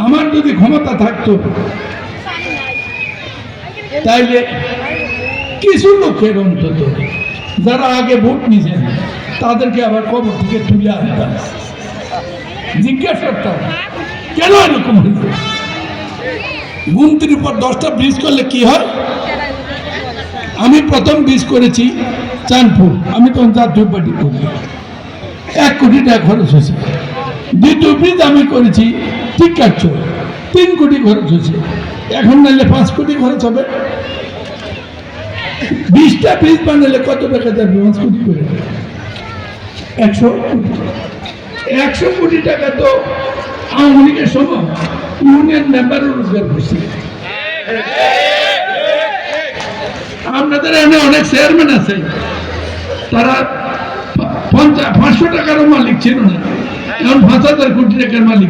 আমার যদি ক্ষমতা থাকতো তাইলে কিছু লোকের অন্তত যারা আগে ভোট নিয়েছেন তাদেরকে আবার কবর থেকে তুলে আনতাম, জিজ্ঞাসা করতাম কেন এরকম হইল। গুমতির উপর 10টা ব্রিজ করলে কি হয়? আমি প্রথম ব্রিজ করেছি চাঁদপুর, আমি তখন জাতীয় পার্টি করি, 1 কোটি টাকা খরচ হয়েছে। দ্বিতীয় ব্রিজ আমি করেছি টিকারচর, 3 কোটি খরচ হয়েছে। এখন নাইলে 5 কোটি খরচ হবে। 20টা ব্রিজ বানালে কত টাকা যাবে? 5 কোটি করে 100 কোটি টাকা তো আওয়ামী লীগের সময় ইউনিয়ন মেম্বারও রোজগার করছে। আপনাদের এখানে অনেক চেয়ারম্যান আছে, তারা 500 টাকারও মালিক ছিল না, এখন 5000 কোটি টাকার মালিক।